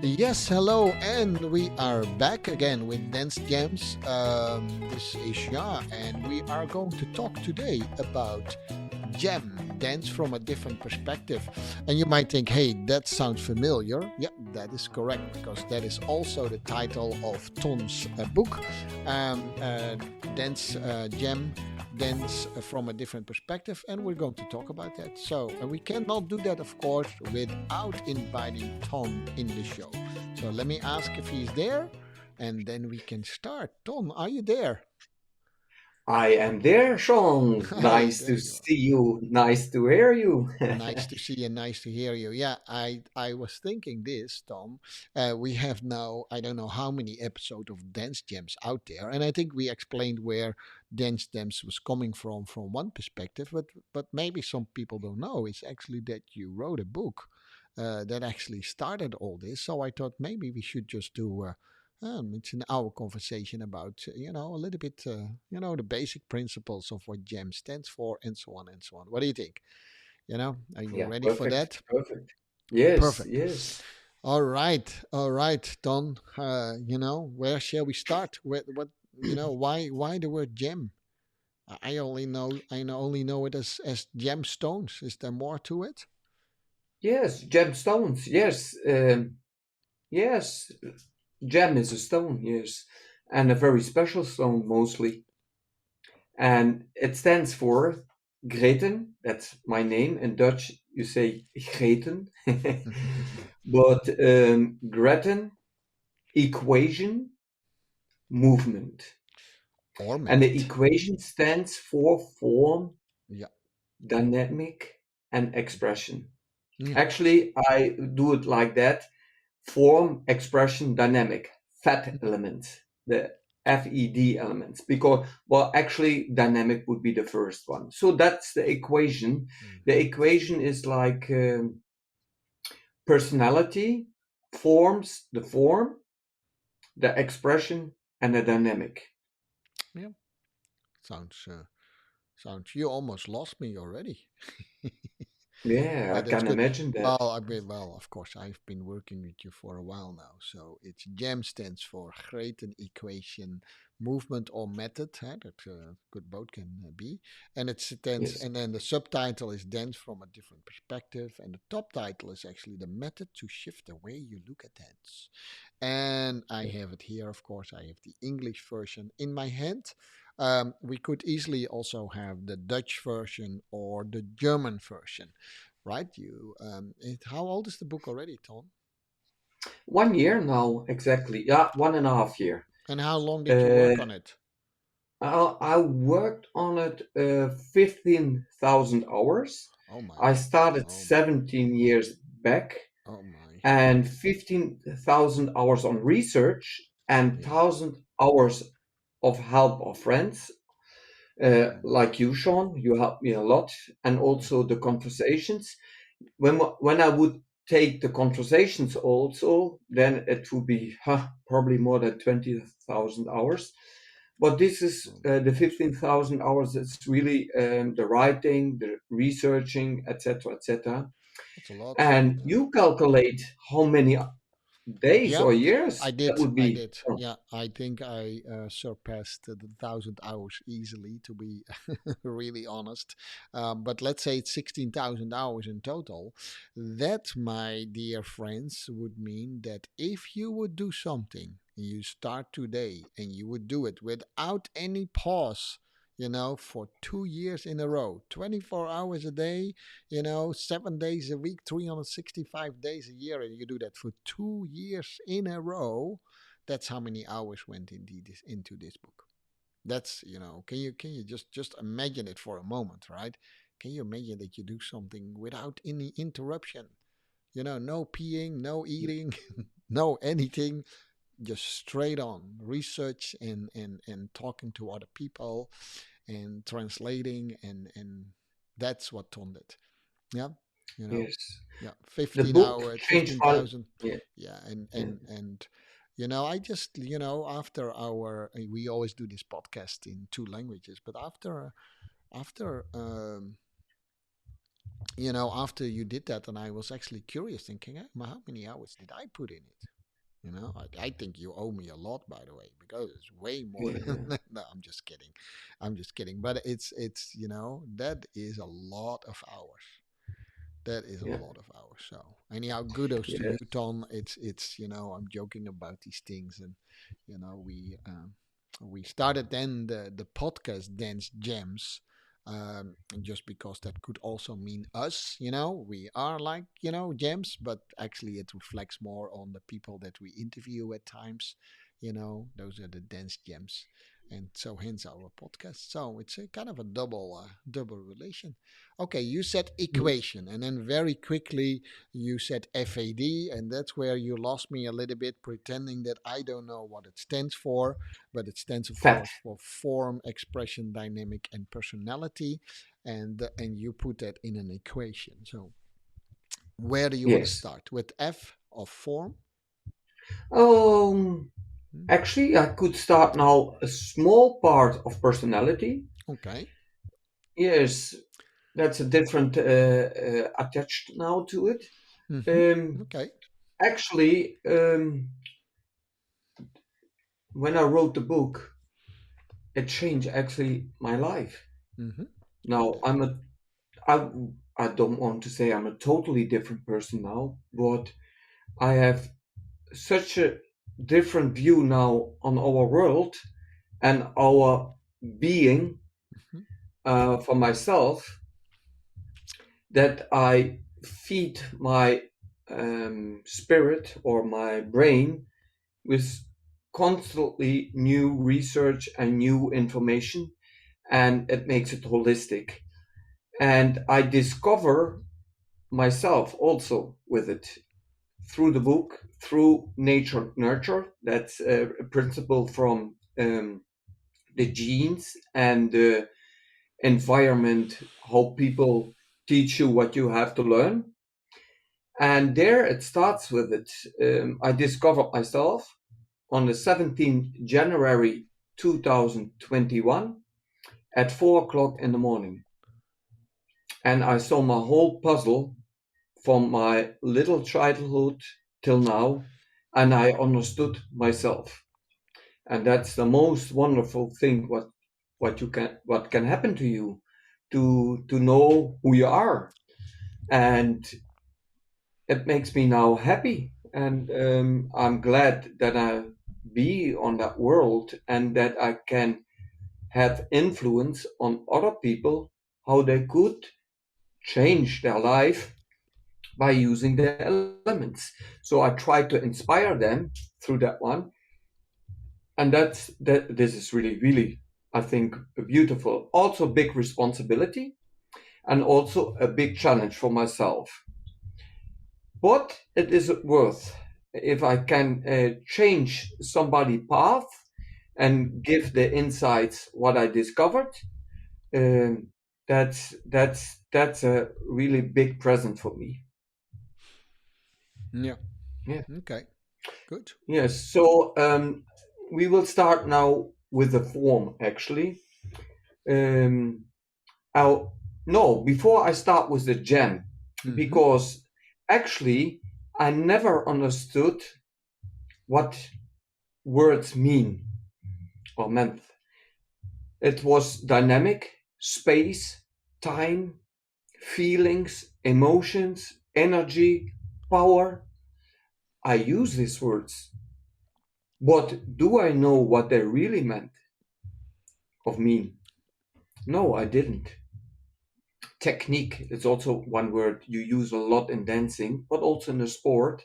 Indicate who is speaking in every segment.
Speaker 1: Yes, hello, and we are back again with Dance Gems. This is Shah, and we are going to talk today about Gem, dance from a different perspective. And you might think, hey, that sounds familiar. Yeah, that is correct, because that is also the title of Ton's book, um, uh, Dance Gem. Dance from a different perspective, and we're going to talk about that. So, and we cannot do that, of course, without inviting Ton in the show. So, let me ask if he's there, and then we can start. Ton, are you there?
Speaker 2: I am there, Sean.
Speaker 1: Hey,
Speaker 2: Nice
Speaker 1: there
Speaker 2: to
Speaker 1: you are.
Speaker 2: see you. Nice to hear you.
Speaker 1: Nice to see you. Nice to hear you. Yeah, I was thinking this, Tom. We have now I don't know how many episodes of Dance Gems out there, and I think we explained where Dance Gems was coming from one perspective, but maybe some people don't know. It's actually that you wrote a book that actually started all this. So I thought maybe we should just do. It's an hour conversation about a little bit the basic principles of what GEM stands for and so on and so on. What do you think? Are you
Speaker 2: Yeah,
Speaker 1: ready for
Speaker 2: perfect.
Speaker 1: that?
Speaker 2: Perfect. Yes,
Speaker 1: Perfect.
Speaker 2: yes.
Speaker 1: All right, Don. Where shall we start? What why the word gem? I only know it as gemstones. Is there more to it?
Speaker 2: Yes, gemstones. Yes. Yes. Gem is a stone, yes. And a very special stone, mostly. And it stands for Greten. That's my name. In Dutch, you say Greten. But Greten, equation, movement.
Speaker 1: Or
Speaker 2: And the
Speaker 1: method.
Speaker 2: equation stands for form,
Speaker 1: Yeah.
Speaker 2: dynamic, and expression.
Speaker 1: Yeah.
Speaker 2: Actually, I do it like that: form, expression, dynamic, fat elements, the FED elements, because, well, actually, dynamic would be the first one. So that's the equation. The
Speaker 1: Mhm.
Speaker 2: equation is like personality, forms, the form, the expression, and the dynamic.
Speaker 1: Yeah. Sounds sounds. You almost lost me already.
Speaker 2: Yeah, I
Speaker 1: But that's
Speaker 2: can
Speaker 1: good.
Speaker 2: imagine that.
Speaker 1: Well, of course, I've been working with you for a while now. So it's GEM stands for Greten Equation Movement or Method. Huh? That good both can be. And it stands,
Speaker 2: Yes.
Speaker 1: and then the subtitle is Dance from a Different Perspective. And the top title is actually The Method to Shift the Way You Look at Dance. And I have it here, of course. I have the English version in my hand. We could easily also have the Dutch version or the German version, right? How old is the book already, Tom?
Speaker 2: 1 year now, exactly. Yeah, 1.5 year.
Speaker 1: And how long did you
Speaker 2: Uh,
Speaker 1: work on it?
Speaker 2: I worked on it 15,000 hours.
Speaker 1: Oh my,
Speaker 2: I started
Speaker 1: oh my,
Speaker 2: 17 years back,
Speaker 1: oh my.
Speaker 2: and 15,000 hours on research and
Speaker 1: Yeah.
Speaker 2: 1,000 hours of help of friends.
Speaker 1: Mm,
Speaker 2: Like you, Sean, you helped me a lot, and
Speaker 1: mm,
Speaker 2: also the conversations. When I would take the conversations also, then it would be probably more than 20,000 hours. But this is
Speaker 1: mm.
Speaker 2: the 15,000 hours. It's really the writing, the researching, etc., etc.
Speaker 1: That's a lot.
Speaker 2: And
Speaker 1: Yeah.
Speaker 2: you calculate how many days
Speaker 1: Yeah,
Speaker 2: or years
Speaker 1: I
Speaker 2: that
Speaker 1: did.
Speaker 2: would
Speaker 1: I
Speaker 2: be.
Speaker 1: did. Yeah, I think I surpassed the 1,000 hours easily, to be really honest. But let's say it's 16,000 hours in total. That, my dear friends, would mean that if you would do something, you start today and you would do it without any pause, for 2 years in a row, 24 hours a day, 7 days a week, 365 days a year, and you do that for 2 years in a row. That's how many hours went into this book. That's can you just imagine it for a moment, right? Can you imagine that you do something without any interruption? No peeing, no eating, no anything, just straight on research and talking to other people and translating and that's what Tom did. Yeah, you know,
Speaker 2: Yes,
Speaker 1: yeah,
Speaker 2: the
Speaker 1: 15
Speaker 2: book
Speaker 1: hours,
Speaker 2: changed my.
Speaker 1: 15,000.
Speaker 2: Yeah,
Speaker 1: Yeah, and
Speaker 2: yeah.
Speaker 1: and and I just after our we always do this podcast in two languages, but after you did that, and I was actually curious, thinking, how many hours did I put in it? I think you owe me a lot, by the way, because it's way more than.
Speaker 2: Yeah,
Speaker 1: No, I'm just kidding. I'm just kidding. But it's that is a lot of hours. That is a
Speaker 2: yeah,
Speaker 1: lot of hours. So anyhow, kudos to you,
Speaker 2: yes,
Speaker 1: Ton. It's I'm joking about these things, and you know we started then the podcast Dance Gems, and just because that could also mean us. We are like gems, but actually it reflects more on the people that we interview at times. Those are the Dance Gems. And so hence our podcast. So it's a kind of a double relation. Okay, you said
Speaker 2: mm,
Speaker 1: equation, and then very quickly you said F.E.D, and that's where you lost me a little bit, pretending that I don't know what it stands for, but it stands, of
Speaker 2: fat.
Speaker 1: course, for form, expression, dynamic, and personality, and you put that in an equation. So where do you want to
Speaker 2: Yes.
Speaker 1: start with F of form?
Speaker 2: Um,
Speaker 1: Hmm?
Speaker 2: Actually, I could start now a small part of personality.
Speaker 1: Okay.
Speaker 2: Yes, that's a different attached now to it.
Speaker 1: Mm-hmm.
Speaker 2: Um,
Speaker 1: Okay.
Speaker 2: Actually, when I wrote the book, it changed actually my life.
Speaker 1: Mm-hmm.
Speaker 2: Now
Speaker 1: Good.
Speaker 2: I, I don't want to say I'm a totally different person now, but I have such a different view now on our world and our being
Speaker 1: Mm-hmm.
Speaker 2: for myself that I feed my spirit or my brain with constantly new research and new information, and it makes it holistic. And I discover myself also with it through the book, through nature nurture. That's a principle from the genes and the environment, how people teach you what you have to learn. And there it starts with it. I discovered myself on the 17th January 2021 at 4 o'clock in the morning. And I saw my whole puzzle from my little childhood till now, and I understood myself. And that's the most wonderful thing what can happen to you to know who you are. And it makes me now happy, and I'm glad that I be on that world and that I can have influence on other people how they could change their life by using the elements. So I try to inspire them through that one, and this is really, I think, beautiful. Also big responsibility and also a big challenge for myself. But it is worth if I can change somebody path and give the insights what I discovered. Um, that's a really big present for me.
Speaker 1: Yeah.
Speaker 2: Yeah.
Speaker 1: Okay. Good.
Speaker 2: Yes. So we will start now with the form. Actually, um, I'll, no. Before I start with the gem,
Speaker 1: Mm-hmm.
Speaker 2: because actually I never understood what words mean or meant. It was dynamic, space, time, feelings, emotions, energy, power. I use these words, but do I know what they really meant of me? No, I didn't. Technique is also one word you use a lot in dancing, but also in the sport.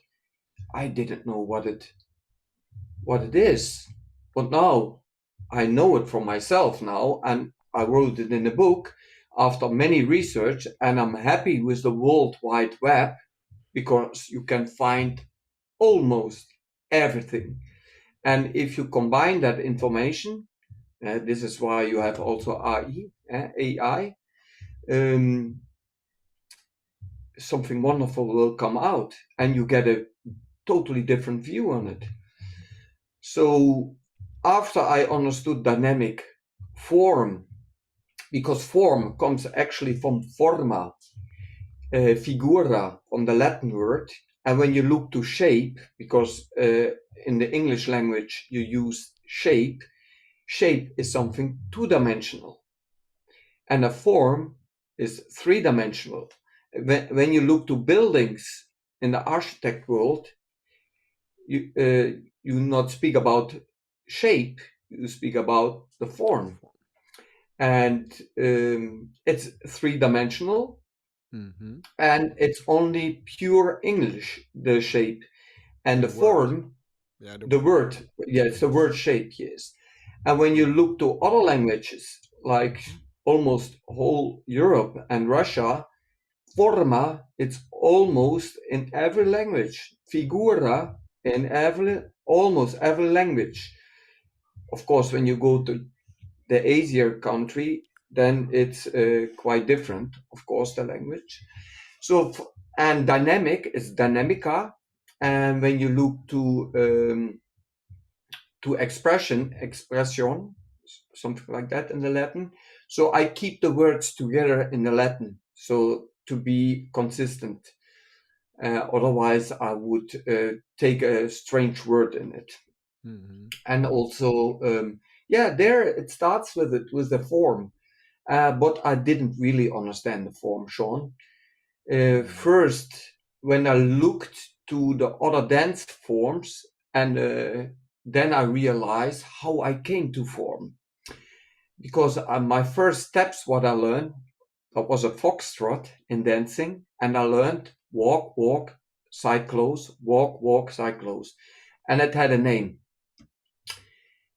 Speaker 2: I didn't know what it is. But now I know it for myself now, and I wrote it in a book after many research, and I'm happy with the World Wide Web because you can find almost everything. And if you combine that information, this is why you have also AI, um, something wonderful will come out, and you get a totally different view on it. So after I understood dynamic form, because form comes actually from forma, figura, from the Latin word. And when you look to shape, because in the English language you use shape, shape is something two-dimensional, and a form is three-dimensional. When you look to buildings in the architect world, you not speak about shape, you speak about the
Speaker 1: The
Speaker 2: form,
Speaker 1: form.
Speaker 2: and it's three-dimensional,
Speaker 1: Mm-hmm.
Speaker 2: and it's only pure English, the shape, and
Speaker 1: The
Speaker 2: the
Speaker 1: word.
Speaker 2: form,
Speaker 1: Yeah, the
Speaker 2: the
Speaker 1: word.
Speaker 2: word. Yeah, it's the word shape, yes. And when you
Speaker 1: Mm-hmm.
Speaker 2: look to other languages, like
Speaker 1: Mm-hmm.
Speaker 2: almost whole Europe and Russia, forma, it's almost in every language. Figura in every, almost every language. Of course, when you go to the Asia country, then it's quite different, of course, the language. So, and dynamic is dynamica. And when you look to expression, expression, something like that in the Latin. So I keep the words together in the Latin, so to be consistent. Otherwise, I would take a strange word in it.
Speaker 1: Mm-hmm.
Speaker 2: And also, yeah, there it starts with it with the form. But I didn't really understand the form, Sean.
Speaker 1: Mm-hmm.
Speaker 2: First, when I looked to the other dance forms, and then I realized how I came to form. Because my first steps, what I learned, that was a foxtrot in dancing, and I learned walk, walk, side close, walk, walk, side close, and it had a name.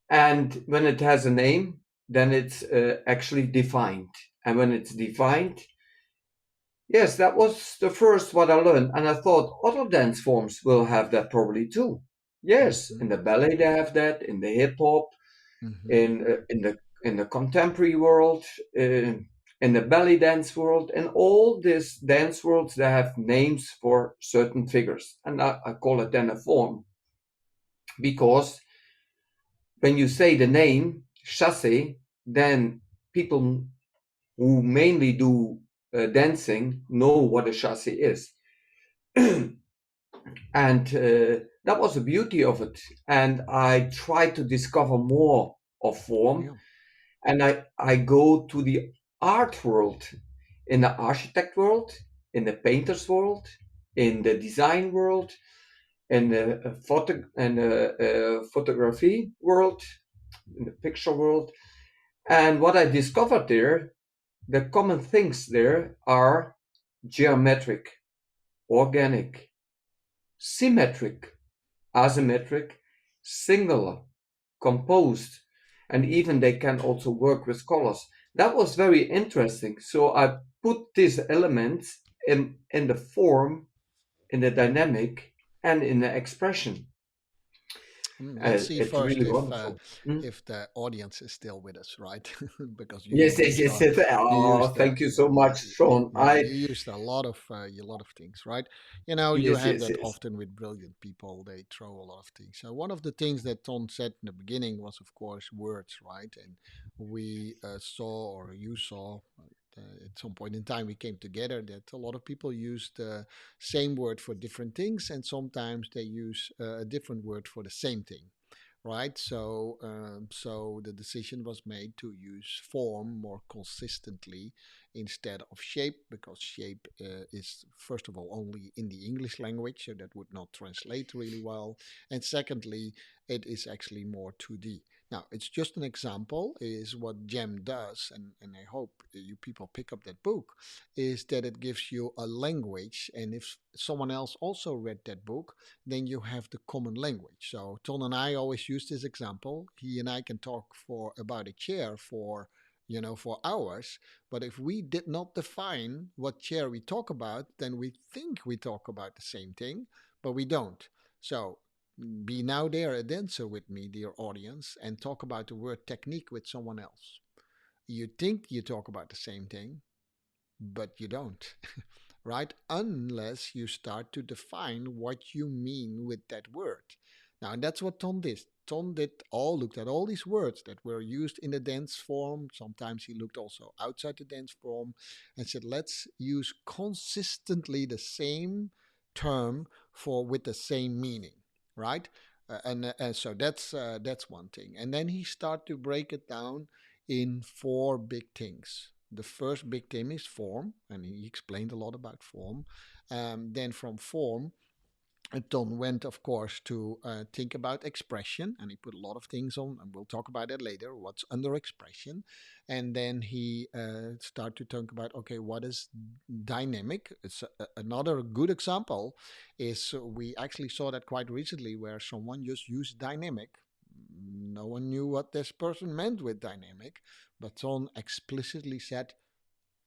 Speaker 2: And when it has a name, then it's actually defined. And when it's defined, yes, that was the first what I learned, and I thought other dance forms will have that probably too. Yes,
Speaker 1: Mm-hmm.
Speaker 2: in the ballet they have that, in the hip hop,
Speaker 1: Mm-hmm.
Speaker 2: in the contemporary world, in the belly dance world, and all these dance worlds they have names for certain figures, and I call it then a form because when you say the name chasse, then people who mainly do dancing know what a chasse is. And that was the beauty of it. And I try to discover more of form,
Speaker 1: Yeah.
Speaker 2: and I go to the art world, in the architect world, in the painters world, in the design world, in the photography world, in the picture world. And what I discovered there, the common things there are geometric, organic, symmetric, asymmetric, singular, composed, and even they can also work with colors. That was very interesting. So I put these elements in the form, in the dynamic, and in the expression.
Speaker 1: Let's see
Speaker 2: It's
Speaker 1: first
Speaker 2: really wonderful. Mm.
Speaker 1: if the audience is still with us, right? Because you
Speaker 2: Yes, yes,
Speaker 1: used
Speaker 2: yes, yes.
Speaker 1: you
Speaker 2: Oh,
Speaker 1: used
Speaker 2: thank you so much, Sean.
Speaker 1: yeah, you used a lot of things, right? You know, you
Speaker 2: Yes,
Speaker 1: have
Speaker 2: yes,
Speaker 1: that
Speaker 2: yes.
Speaker 1: often with brilliant people. They throw a lot of things. So one of the things that Ton said in the beginning was, of course, words, right? And we saw, or you saw. At some point in time, we came together that a lot of people used the same word for different things, and sometimes they use a different word for the same thing, right? So the decision was made to use form more consistently instead of shape, because shape is first of all only in the English language, so that would not translate really well, and secondly, it is actually more 2D. Now, it's just an example, is what G.E.M does, and I hope you people pick up that book, is that it gives you a language, and if someone else also read that book, then you have the common language. So Ton and I always use this example. He and I can talk for about a chair for for hours, but if we did not define what chair we talk about, then we think we talk about the same thing, but we don't. So be now there a dancer with me, dear audience, and talk about the word technique with someone else. You think you talk about the same thing, but you don't, right? Unless you start to define what you mean with that word. Now, and that's what Tom did. Tom did looked at all these words that were used in the dance form. Sometimes he looked also outside the dance form and said, let's use consistently the same term for with the same meaning, right? And so that's one thing. And then he started to break it down in four big things. The first big thing is form, and he explained a lot about form. Then from form, Ton went, of course, to think about expression, and he put a lot of things on, and we'll talk about that later. What's under expression, and then he started to talk about, okay, what is dynamic? It's another good example. Is we actually saw that quite recently, where someone just used dynamic. No one knew what this person meant with dynamic, but Ton explicitly said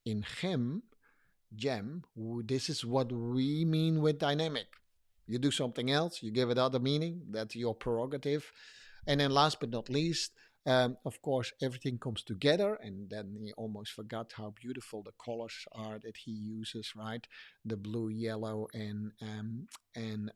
Speaker 1: in G.E.M, this is what we mean with dynamic. You do something else, you give it other meaning, that's your prerogative. And then last but not least, of course, everything comes together, and then he almost forgot how beautiful the colors are that he uses, right? The blue, yellow, and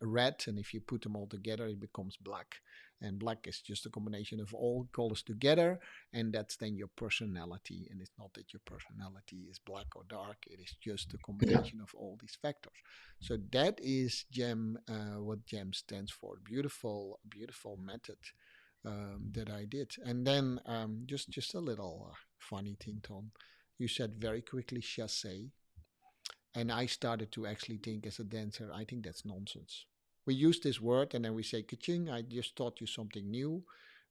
Speaker 1: red, and if you put them all together, it becomes black. And black is just a combination of all colors together, and that's then your personality. And it's not that your personality is black or dark; it is just a
Speaker 2: Yeah.
Speaker 1: combination of all these factors. So that is G.E.M, what G.E.M stands for. Beautiful, beautiful method that I did. And then just a little funny thing, Tom. You said very quickly chasse, and I started to actually think as a dancer, I think that's nonsense. We use this word and then we say kaching. I just taught you something new,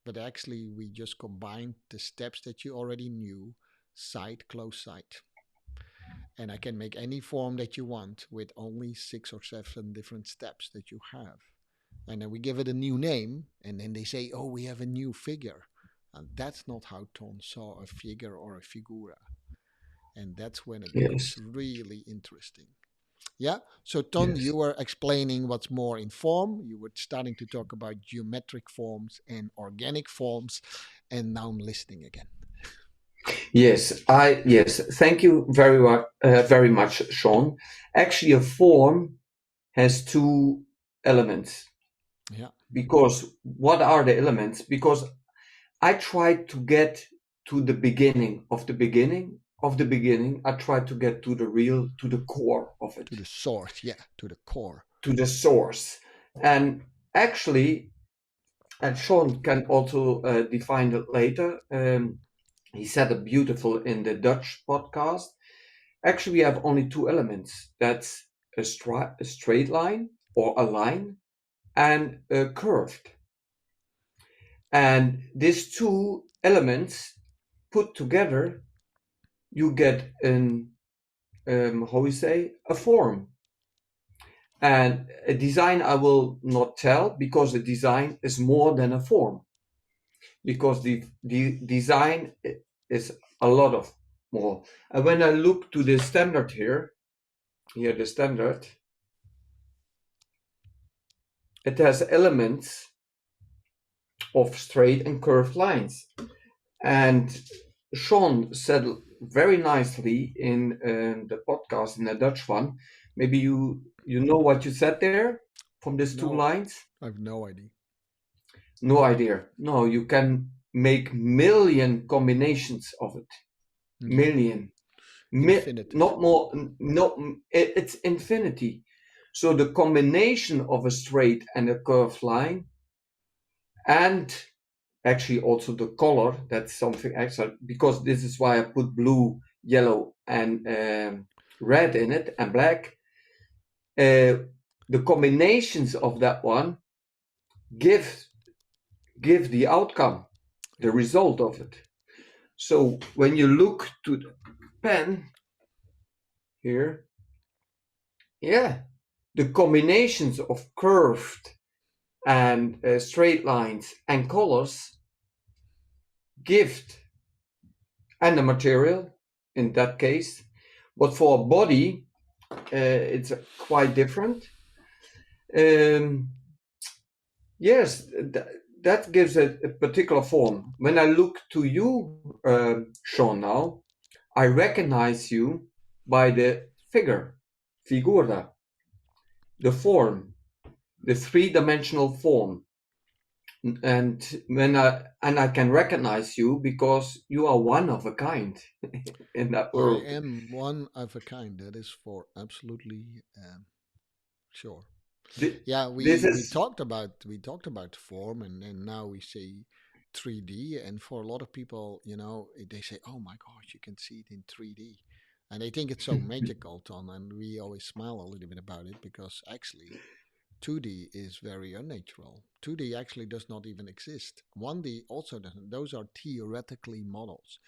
Speaker 1: but actually we just combined the steps that you already knew, side, close side, and I can make any form that you want with only 6 or 7 different steps that you have. And then we give it a new name, and then they say, oh, we have a new figure. And that's not how Ton saw a figure or a figura. And that's when it becomes
Speaker 2: Yes.
Speaker 1: really interesting. Yeah. So, Ton, you
Speaker 2: Yes.
Speaker 1: were explaining what's more in form. You were starting to talk about geometric forms and organic forms. And now I'm listening again.
Speaker 2: Yes. Thank you very much, Sean. Actually, a form has two elements.
Speaker 1: Yeah.
Speaker 2: Because what are the elements? Because I tried to get to the beginning of the beginning of the beginning. I tried to get to the real, to the core of it,
Speaker 1: To the source. Yeah. To the core.
Speaker 2: to the source. And actually, and Sean can also define it later. He said it beautiful in the Dutch podcast. Actually, we have only two elements. That's a straight line or a line and a curved. And these two elements put together, you get an how we say a form. And a design I will not tell because a design is more than a form. Because the design is a lot of more. And when I look to the standard here the standard, it has elements of straight and curved lines. And Sean said very nicely in the podcast, in the Dutch one. Maybe you know what you said there from these two
Speaker 1: No,
Speaker 2: lines.
Speaker 1: I have no idea.
Speaker 2: No idea. No, you can make million combinations of it.
Speaker 1: Yeah.
Speaker 2: Million,
Speaker 1: Infinitive.
Speaker 2: not more. Not it's infinity. So the combination of a straight and a curved line, and actually also the color, that's something extra, because this is why I put blue, yellow, and red in it, and black. The combinations of that one give give the outcome, the
Speaker 1: Yeah.
Speaker 2: result of it. So when you look to the pen here, yeah, the combinations of curved and straight lines and colors give, and the material in that case. But for a body, it's quite different. Um, yes, that gives a particular form. When I look to you, Sean, now, I recognize you by the figure, figura, the form, the three-dimensional form. And I can recognize you because you are one of a kind in that
Speaker 1: I
Speaker 2: world.
Speaker 1: am one of a kind. That is for absolutely Sure.
Speaker 2: Th-
Speaker 1: Yeah,
Speaker 2: this is
Speaker 1: we talked about form, and now we say 3D. And for a lot of people, they say, "Oh my gosh, you can see it in 3D," and they think it's so magical, Ton. And we always smile a little bit about it because actually 2D is very unnatural. 2D actually does not even exist. 1D also doesn't. Those are theoretically models.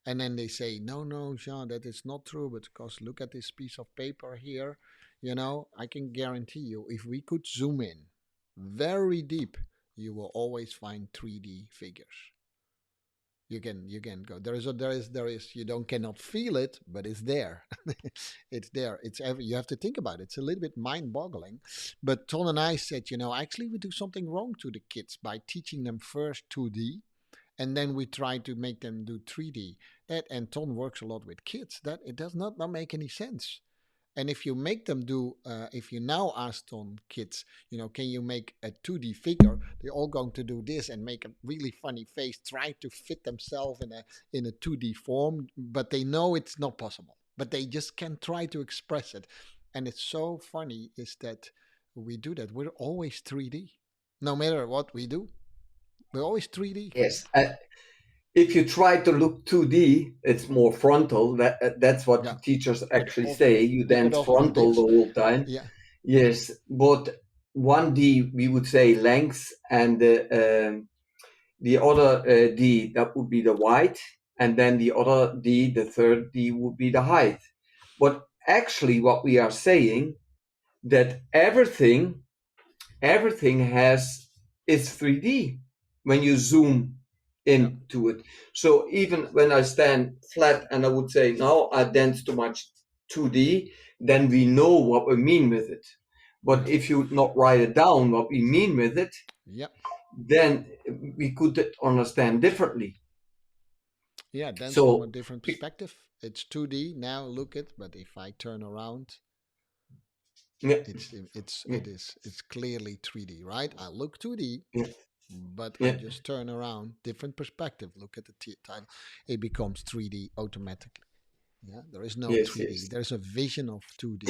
Speaker 1: And then they say, no, no, Jean, that is not true, because look at this piece of paper here. I can guarantee you, if we could zoom in very deep, you will always find 3D figures. You can go. There is you don't cannot feel it, but it's there. It's there. You have to think about it. It's a little bit mind-boggling. But Ton and I said, actually we do something wrong to the kids by teaching them first 2D, and then we try to make them do 3D. And Ton works a lot with kids. That it does not make any sense. And if you make them do, if you now ask on kids, can you make a 2D figure? They're all going to do this and make a really funny face, try to fit themselves in a 2D form, but they know it's not possible. But they just can try to express it. And it's so funny is that we do that. We're always 3D. No matter what we do, we're always 3D.
Speaker 2: yes. If you try to look 2D, it's more frontal. That's what the
Speaker 1: Yeah.
Speaker 2: teachers actually
Speaker 1: Often
Speaker 2: say. You
Speaker 1: we could
Speaker 2: dance
Speaker 1: also do
Speaker 2: frontal the
Speaker 1: this.
Speaker 2: whole time.
Speaker 1: Yeah.
Speaker 2: Yes, but 1D we would say length, and the other D that would be the width, and then the other D, the third D would be the height. But actually, what we are saying that everything has is 3D when you zoom
Speaker 1: Yeah.
Speaker 2: into it. So even when I stand flat and I would say, no, I dance too much 2D, then we know what we mean with it. But
Speaker 1: Yeah.
Speaker 2: if you not write it down what we mean with it,
Speaker 1: Yeah.
Speaker 2: then we could understand differently.
Speaker 1: Yeah, dance from a
Speaker 2: So
Speaker 1: different perspective. It's 2D now. Look it, but if I turn around,
Speaker 2: yeah, yeah,
Speaker 1: it's clearly 3D, right? I look 2D,
Speaker 2: yeah,
Speaker 1: but I
Speaker 2: yeah.
Speaker 1: just turn around, different perspective. Look at the title. It becomes 3D automatically. Yeah, there is no
Speaker 2: Yes,
Speaker 1: 3D.
Speaker 2: yes,
Speaker 1: There's a vision of 2D.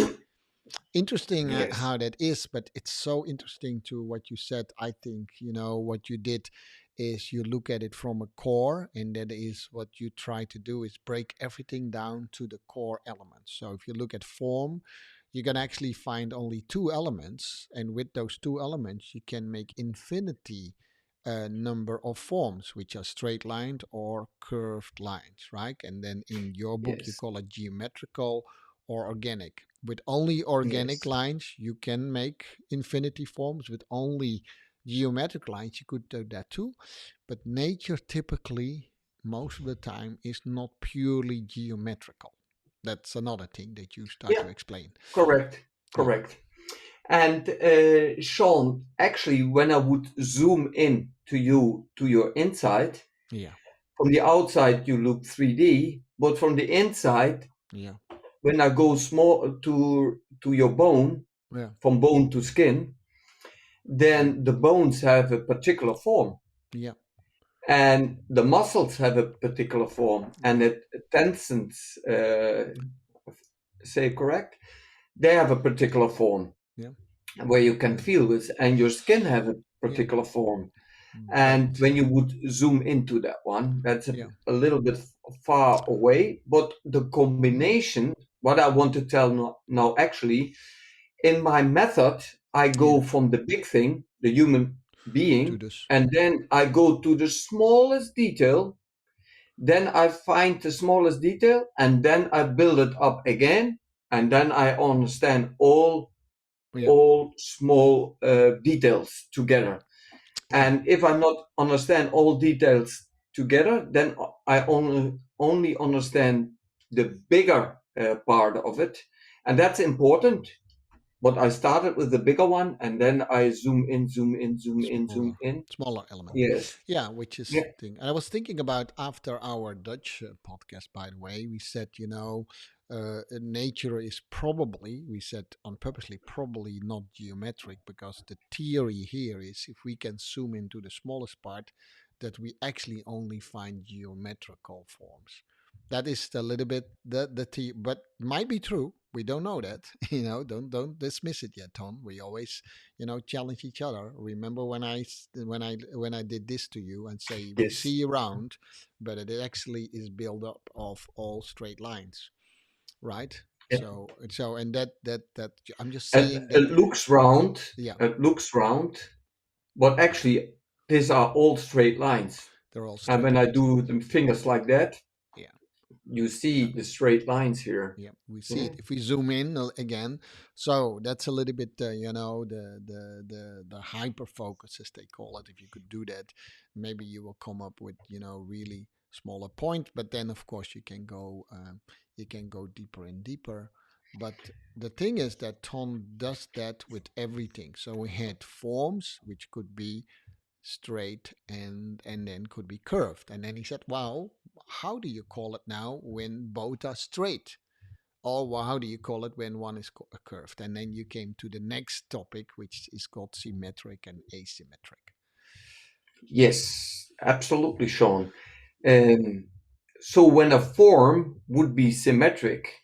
Speaker 1: Interesting
Speaker 2: yes,
Speaker 1: how that is, but it's so interesting to what you said. I think what you did is you look at it from a core, and that is what you try to do is break everything down to the core elements. So if you look at form, you can actually find only two elements, and with those two elements you can make infinity number of forms, which are straight lined or curved lines, right? And then in your book you
Speaker 2: yes,
Speaker 1: call it geometrical or organic. With only organic
Speaker 2: yes.
Speaker 1: lines, you can make infinity forms. With only geometric lines, you could do that too. But nature typically, most of the time, is not purely geometrical. That's another thing that you start
Speaker 2: Yeah,
Speaker 1: to explain.
Speaker 2: correct,
Speaker 1: Yeah,
Speaker 2: correct. And Sean, actually, when I would zoom in to you to your inside,
Speaker 1: yeah,
Speaker 2: from the outside you look 3D, but from the inside,
Speaker 1: yeah,
Speaker 2: when I go small to your bone,
Speaker 1: yeah,
Speaker 2: from bone to skin, then the bones have a particular form,
Speaker 1: yeah,
Speaker 2: and the muscles have a particular form, and
Speaker 1: yeah,
Speaker 2: it tensions, say correct, they have a particular form
Speaker 1: yeah,
Speaker 2: where you can feel it, and your skin have a
Speaker 1: yeah.
Speaker 2: particular form. And
Speaker 1: But
Speaker 2: when you would zoom into that one, that's
Speaker 1: yeah,
Speaker 2: a little bit far away, but the
Speaker 1: mm,
Speaker 2: combination, what I want to tell now actually, in my method, I
Speaker 1: yeah,
Speaker 2: go from the big thing, the human
Speaker 1: to
Speaker 2: being,
Speaker 1: this.
Speaker 2: and then I go to the smallest detail. Then I find the smallest detail, and then I build it up again, and then I understand
Speaker 1: Yeah,
Speaker 2: all small details together.
Speaker 1: yeah,
Speaker 2: And if I not understand all details together, then I only understand the bigger part of it, and that's important. But I started with the bigger one, and then I zoom in, zoom in, zoom in, zoom
Speaker 1: smaller
Speaker 2: in.
Speaker 1: smaller element.
Speaker 2: Yes,
Speaker 1: Yeah, which is
Speaker 2: yeah,
Speaker 1: thing. And I was thinking about after our Dutch podcast, by the way, we said, nature is probably, we said on purposely, probably not geometric, because the theory here is if we can zoom into the smallest part, that we actually only find geometrical forms. That is a little bit but might be true. We don't know that. Don't dismiss it yet, Tom. We always, challenge each other. Remember when I did this to you and say we
Speaker 2: Yes.
Speaker 1: see around, but it actually is built up of all straight lines, right?
Speaker 2: Yeah.
Speaker 1: So and that I'm just
Speaker 2: It,
Speaker 1: saying that.
Speaker 2: it looks round.
Speaker 1: Yeah,
Speaker 2: It looks round, but actually, these are all straight lines.
Speaker 1: they're all
Speaker 2: And
Speaker 1: straight
Speaker 2: when I
Speaker 1: lines.
Speaker 2: do the fingers like that,
Speaker 1: Yeah.
Speaker 2: you
Speaker 1: Yeah.
Speaker 2: see the straight lines here.
Speaker 1: Yeah, we see it.
Speaker 2: Mhm.
Speaker 1: If we zoom in again, so that's a little bit, the hyper focus, as they call it. If you could do that, maybe you will come up with, really smaller point. But then, of course, you can go deeper and deeper. But the thing is that Tom does that with everything. So we had forms, which could be straight and then could be curved. And then he said, "Well, how do you call it now when both are straight?" Or well, how do you call it when one is curved? And then you came to the next topic, which is called symmetric and asymmetric.
Speaker 2: Yes, absolutely, Sean. Um, so when a form would be symmetric,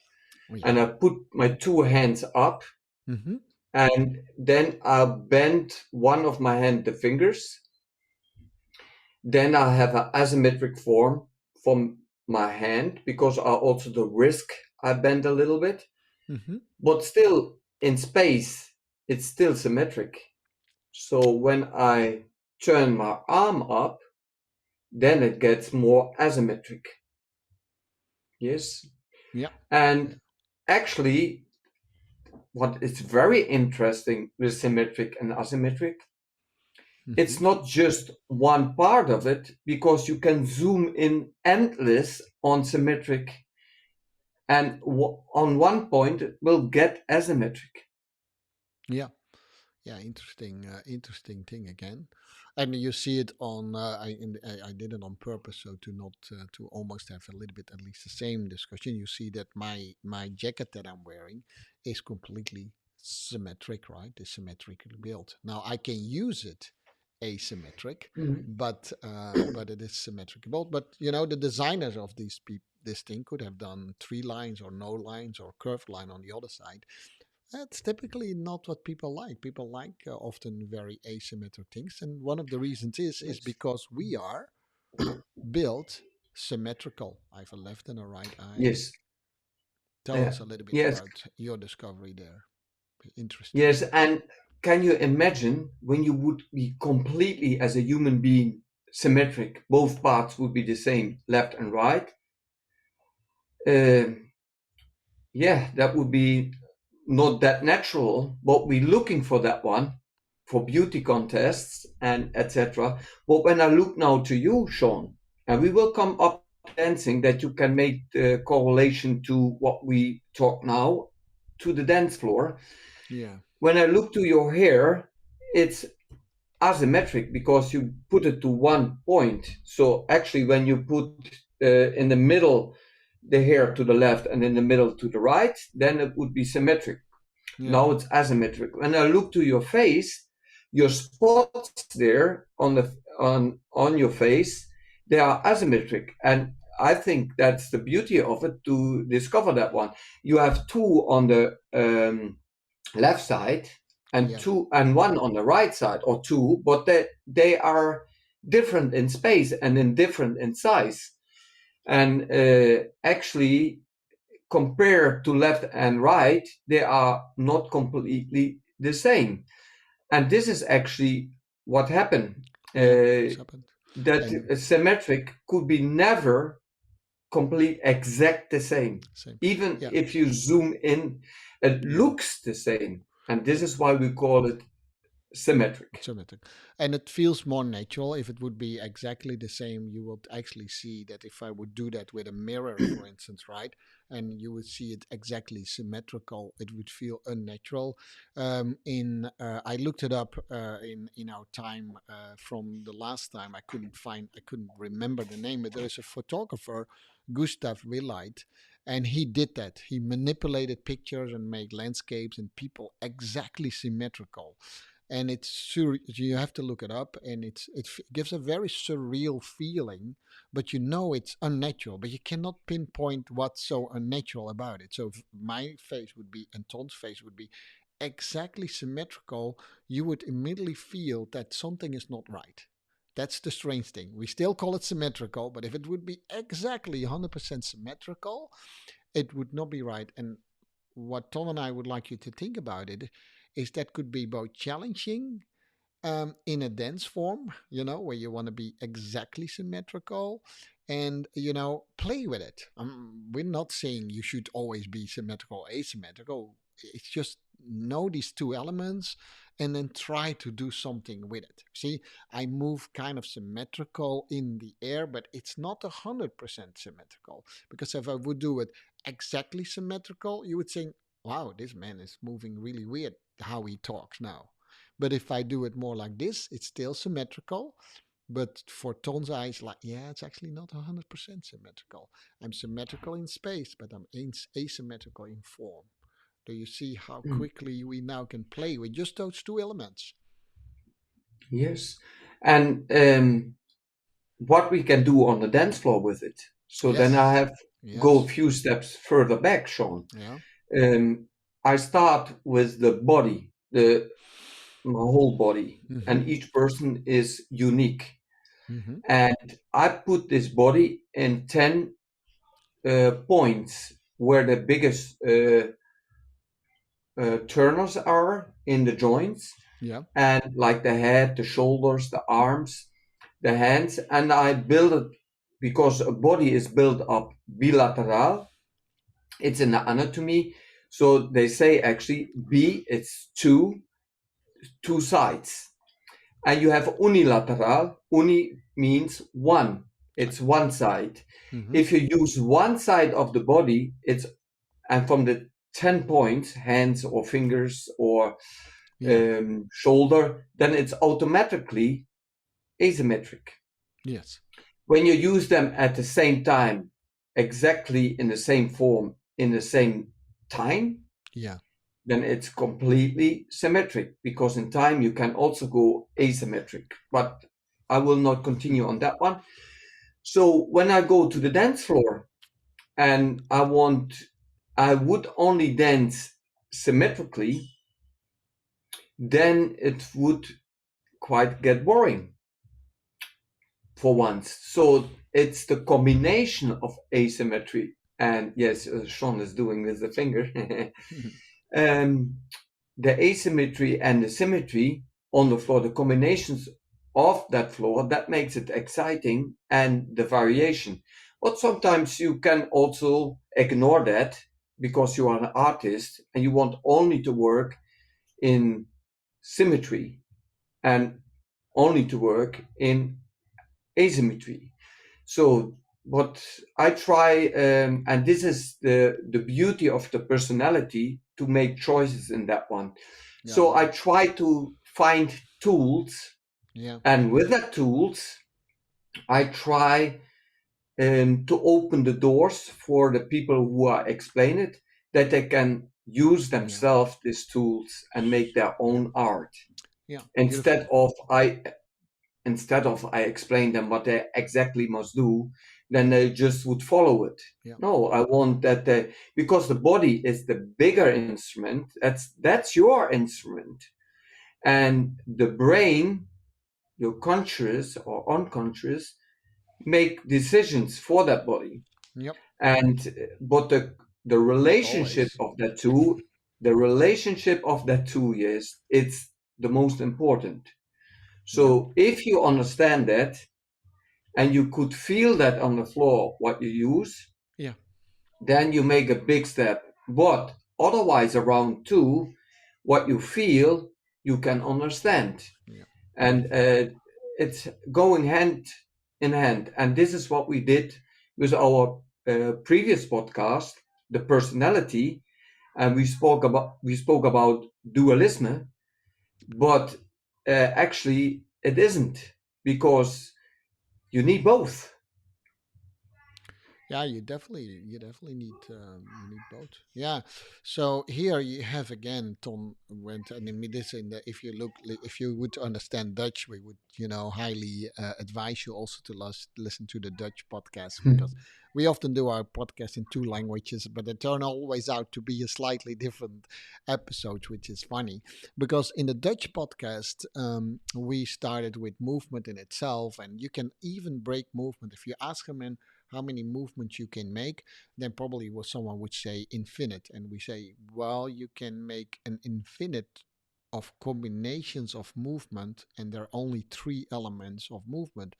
Speaker 2: and
Speaker 1: Yeah.
Speaker 2: I put my two hands up,
Speaker 1: Mm-hmm.
Speaker 2: and then I bend one of my hand, the fingers, then I have an asymmetric form from my hand because I also the wrist I bend a little bit,
Speaker 1: Mm-hmm.
Speaker 2: but still in space it's still symmetric. So when I turn my arm up, then it gets more asymmetric. Yes.
Speaker 1: Yeah. Yeah.
Speaker 2: And actually, what is very interesting with symmetric and asymmetric,
Speaker 1: Mm-hmm.
Speaker 2: it's not just one part of it because you can zoom in endless on symmetric, and on one point it will get asymmetric.
Speaker 1: Yeah. Yeah, interesting thing again, and you see it on. I did it on purpose, so to not to almost have a little bit at least the same discussion. You see that my jacket that I'm wearing is completely symmetric, right? It's symmetrically built. Now I can use it asymmetric,
Speaker 2: Mhm.
Speaker 1: but it is symmetrically built. But the designers of this thing could have done three lines or no lines or curved line on the other side. That's typically not what people like. People like often very asymmetric things, and one of the reasons is
Speaker 2: Yes.
Speaker 1: because we are built symmetrical. I have a left and a right eye.
Speaker 2: Yes.
Speaker 1: Tell
Speaker 2: Yeah.
Speaker 1: us a little bit
Speaker 2: Yes.
Speaker 1: about your discovery there. Interesting.
Speaker 2: Yes. And can you imagine when you would be completely as a human being symmetric, both parts would be the same, left and right? Um yeah, that would be not that natural, but we're looking for that one for beauty contests and etc. But when I look now to you, Sean, and we will come up to dancing that you can make the correlation to what we talk now to the dance floor.
Speaker 1: Yeah.
Speaker 2: When I look to your hair, it's asymmetric because you put it to one point. So actually, when you put in the middle the hair to the left and in the middle to the right, then it would be symmetric.
Speaker 1: Yeah.
Speaker 2: Now it's asymmetric. When I look to your face, your spots there on your face, they are asymmetric, and I think that's the beauty of it to discover that one. You have two on the left side and
Speaker 1: Yeah.
Speaker 2: two and one on the right side, or two, but they are different in space and in different in size. And actually, compared to left and right, they are not completely the same. And this is actually what happened.
Speaker 1: Yeah. It's
Speaker 2: Uh,
Speaker 1: happened.
Speaker 2: that
Speaker 1: And
Speaker 2: symmetric could be never complete exact the same.
Speaker 1: same.
Speaker 2: Even
Speaker 1: Yeah.
Speaker 2: if you zoom in, it
Speaker 1: Yeah.
Speaker 2: looks the same. And this
Speaker 1: Yeah.
Speaker 2: is why we call it symmetric.
Speaker 1: Symmetric. And it feels more natural. If it would be exactly the same, you would actually see that if I would do that with a mirror, for instance, right? And you would see it exactly symmetrical, it would feel unnatural. I looked it up in our time from the last time. I couldn't remember the name, but there is a photographer, Gustav Willeit, and he did that. He manipulated pictures and made landscapes and people exactly symmetrical, and you have to look it up, and gives a very surreal feeling, but you know it's unnatural, but you cannot pinpoint what's so unnatural about it. So if my face would be, and Tom's face would be exactly symmetrical, you would immediately feel that something is not right. That's the strange thing. We still call it symmetrical, but if it would be exactly 100% symmetrical, it would not be right. And what Tom and I would like you to think about it is that could be both challenging in a dense form, where you want to be exactly symmetrical, and, play with it. We're not saying you should always be symmetrical, asymmetrical. It's just know these two elements and then try to do something with it. See, I move kind of symmetrical in the air, but it's not 100% symmetrical, because if I would do it exactly symmetrical, you would think, wow, this man is moving really weird how he talks now. But if I do it more like this, it's still symmetrical. But for Ton's eyes, like, yeah, it's actually not 100% symmetrical. I'm symmetrical in space, but I'm asymmetrical in form. Do you see how
Speaker 2: Mm.
Speaker 1: quickly we now can play with just those two elements?
Speaker 2: Yes. And what we can do on the dance floor with it. So then I
Speaker 1: Yes.
Speaker 2: have go a
Speaker 1: Yes.
Speaker 2: few steps further back, Sean.
Speaker 1: Yeah.
Speaker 2: Um, I start with the body, the my whole body,
Speaker 1: Mm-hmm.
Speaker 2: and each person is unique.
Speaker 1: Mm-hmm.
Speaker 2: And I put this body in 10 points where the biggest turners are in the joints,
Speaker 1: Yeah.
Speaker 2: and like the head, the shoulders, the arms, the hands, and I build it because a body is built up bilateral. It's in the anatomy. So they say actually B, it's two sides. And you have unilateral. Uni means one. It's one side.
Speaker 1: Mm-hmm.
Speaker 2: If you use one side of the body, it's and from the 10 points, hands or fingers or
Speaker 1: Yeah.
Speaker 2: shoulder, then it's automatically asymmetric.
Speaker 1: Yes.
Speaker 2: When you use them at the same time, exactly in the same form, in the same time,
Speaker 1: Yeah.
Speaker 2: then it's completely symmetric because in time you can also go asymmetric. But I will not continue on that one. So when I go to the dance floor and I would only dance symmetrically, then it would quite get boring for once. So it's the combination of asymmetry and yes, Sean is doing with the finger. um, the asymmetry and the symmetry on the floor, the combinations of that floor, that makes it exciting and the variation. But sometimes you can also ignore that because you are an artist and you want only to work in symmetry and only to work in asymmetry. So what I try, and this is the beauty of the personality to make choices in that one.
Speaker 1: Yeah.
Speaker 2: So I try to find tools,
Speaker 1: Yeah.
Speaker 2: and with that tools, I try to open the doors for the people who are explain it, that they can use
Speaker 1: Yeah.
Speaker 2: themselves these tools and make their
Speaker 1: Yeah.
Speaker 2: own art
Speaker 1: Yeah.
Speaker 2: instead
Speaker 1: Beautiful.
Speaker 2: of I explain them what they exactly must do, then they just would follow it.
Speaker 1: Yeah.
Speaker 2: No, I want that they, because the body is the bigger instrument. That's your instrument, and the brain, your conscious or unconscious, make decisions for that body.
Speaker 1: Yep.
Speaker 2: And but the
Speaker 1: Not
Speaker 2: relationship
Speaker 1: always.
Speaker 2: of that two, the relationship of that two is it's the most important.
Speaker 1: Yeah.
Speaker 2: So if you understand that and you could feel that on the floor what you use,
Speaker 1: Yeah.
Speaker 2: then you make a big step. But otherwise, around two, what you feel, you can understand.
Speaker 1: Yeah.
Speaker 2: And it's going hand in hand. And this is what we did with our previous podcast, the personality. And we spoke about dualism, but actually it isn't because you need both.
Speaker 1: Yeah, you definitely need you need both. Yeah. So here you have again Tom went and in this in the if you look if you would understand Dutch, we would highly advise you also to listen to the Dutch podcast because we often do our podcast in two languages, but they turn always out to be a slightly different episode, which is funny because in the Dutch podcast we started with movement in itself, and you can even break movement if you ask them in how many movements you can make, then probably what someone would say infinite. And we say, well, you can make an infinite of combinations of movement, and there are only three elements of movement.